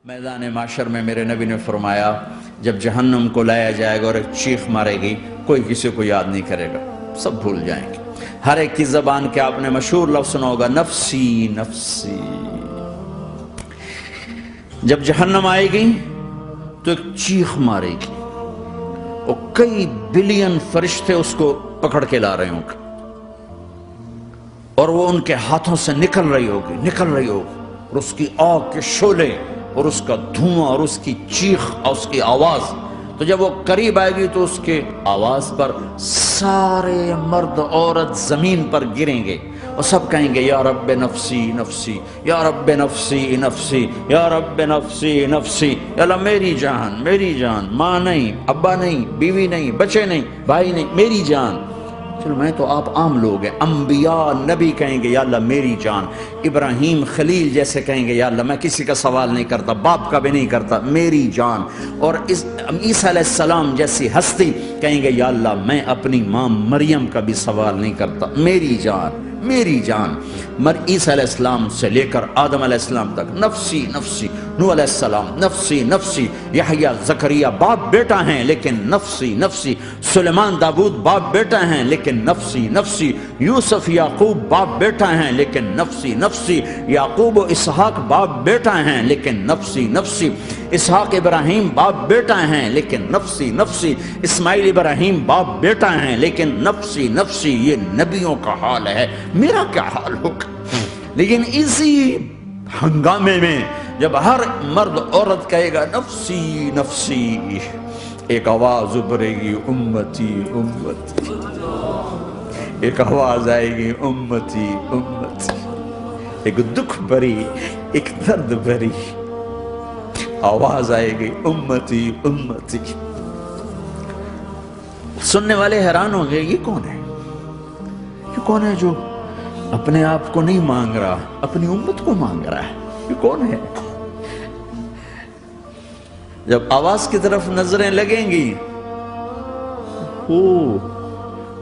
मैदान माशर में मेरे नबी ने फरमाया जब जहन्नम को लाया जाएगा और एक चीख मारेगी, कोई किसी को याद नहीं करेगा, सब भूल जाएंगे। हर एक की जबान के आपने मशहूर लफ्ज़ सुना होगा, नफ्सी नफ्सी। जब जहन्नम आएगी तो एक चीख मारेगी और कई बिलियन फरिश्ते उसको पकड़ के ला रहे होंगे और वो उनके हाथों से निकल रही होगी और उसकी आग के शोले और उसका धुआं और उसकी चीख और उसकी आवाज। तो जब वो करीब आएगी तो उसके आवाज पर सारे मर्द औरत जमीन पर गिरेंगे और सब कहेंगे या रब्बे नफ्सी नफ्सी, या रब्बे नफ्सी नफ्सी, या रब्बे नफ्सी नफ्सी। अल्लाह मेरी जान, माँ नहीं, अब्बा नहीं, बीवी नहीं, बच्चे नहीं, भाई नहीं, मेरी जान। चलो मैं तो आप आम लोग हैं, अंबिया नबी कहेंगे या अल्लाह मेरी जान। इब्राहीम खलील जैसे कहेंगे या अल्लाह मैं किसी का सवाल नहीं करता, बाप का भी नहीं करता, मेरी जान। और ईसा अलैहिस्सलाम जैसी हस्ती कहेंगे या अल्लाह मैं अपनी माँ मरियम का भी सवाल नहीं करता, मेरी जान मेरी जान। ईसा अलैहिस्सलाम से लेकर आदम अलैहिस्सलाम तक नफ्सी नफ्सी, नूह अलैहिस्सलाम नफ्सी नफ्सी, यहया जकरिया बाप बेटा हैं लेकिन नफ्सी नफ्सी, सुलेमान दाऊद बाप बेटा हैं लेकिन नफ्सी नफ्सी, यूसुफ याकूब बाप बेटा हैं लेकिन नफ्सी नफ्सी, याकूब और इसहाक बाप बेटा हैं लेकिन नफ्सी नफ्सी, इसहाक इब्राहीम बाप बेटा हैं लेकिन नफ्सी नफ्सी, इस्माइल इब्राहीम बाप बेटा हैं लेकिन नफ्सी नफ्सी। ये नबियों का हाल है, मेरा क्या हाल होगा। लेकिन इसी हंगामे में जब हर मर्द औरत कहेगा नफ्सी नफ्सी, एक आवाज उभरेगी उम्मती उम्मती, एक आवाज आएगी उम्मती उम्मती, एक दुख भरी एक दर्द भरी आवाज आएगी उम्मती उम्मती। सुनने वाले हैरान होंगे ये कौन है, ये कौन है जो अपने आप को नहीं मांग रहा, अपनी उम्मत को मांग रहा है, ये कौन है। जब आवाज की तरफ नजरें लगेंगी, ओ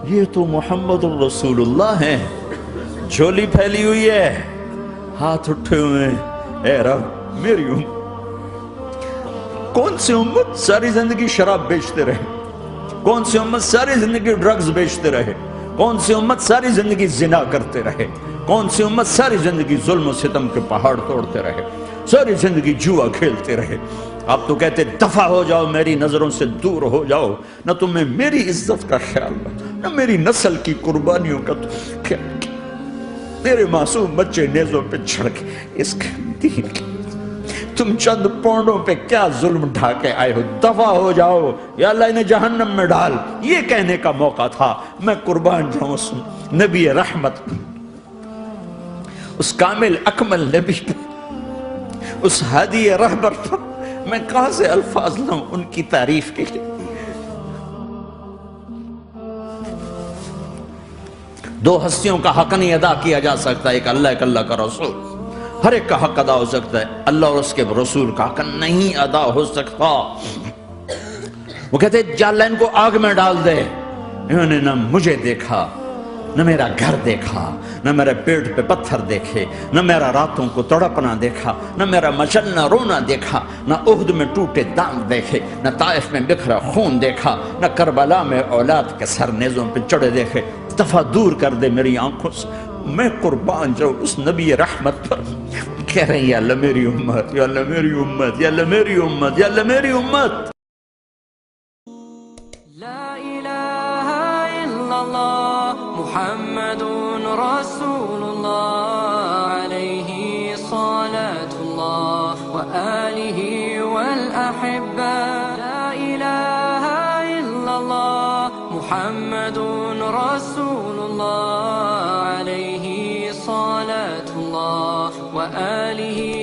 ये तो मोहम्मद रसूलुल्लाह है, झोली फैली हुई है, हाथ उठे हुए हैं, ए रब मेरी उम्मत। कौन सी उम्मत सारी जिंदगी शराब बेचते रहे, कौन सी उम्मत सारी जिंदगी ड्रग्स बेचते रहे, कौन सी उम्मत सारी जिंदगी जिना करते रहे, कौन सी उम्मत सारी जिंदगी जुल्म सितम के पहाड़ तोड़ते रहे, सारी जिंदगी जुआ खेलते रहे। आप तो कहते दफा हो जाओ, मेरी नजरों से दूर हो जाओ, न तुम्हें मेरी इज्जत का ख्याल, न मेरी नस्ल की कुर्बानियों का ख्याल, मेरे मासूम बच्चे नेजों पे चढ़ के इसके दीन की तुम चंद पौंडों पे क्या जुल्म ढाके आए हो, दफा हो जाओ या अल्लाह इन्हें जहन्नम में डाल। ये कहने का मौका था, मैं कुर्बान जाऊं उस नबी रहमत, उस कामिल अकमल नबी पर, उस हादी रहबर पर मैं कहां से अल्फाज लाऊं उनकी तारीफ के लिए। दो हस्तियों का हक नहीं अदा किया जा सकता, एक अल्लाह, एक अल्लाह का रसूल। हर एक का हक अदा हो सकता है, अल्लाह और उसके रसूल का हक नहीं अदा हो सकता। वो कहते अल्लाह इनको आग में डाल दे, इन्होंने न मुझे देखा, न मेरा घर देखा, न मेरे पेट पे पत्थर देखे, न मेरा रातों को तड़पना देखा, न मेरा मचलना रोना देखा, न उहद में टूटे दांत देखे, न ताइफ में बिखरा खून देखा, न करबला में औलाद के सर नेज़ों पे चढ़े देखे। दफा दूर कर दे मेरी आंखों से, मैं कुर्बान जाऊं उस नबी रहमत पर। कह रहे हैं या अल्लाह मेरी उम्मत, या अल्लाह मेरी उम्मत, या अल्लाह मेरी उम्मत, या अल्लाह मेरी उम्मत। ला इलाहा इल्लल्लाह मुहम्मदुन रसूलुल्लाह अलैहि सलातुल्लाह व आलिहि वल अहिब्बा। ला इलाहा इल्लल्लाह मुहम्मदुन रसूलुल्लाह अलैहि सलातुल्लाह व आलिहि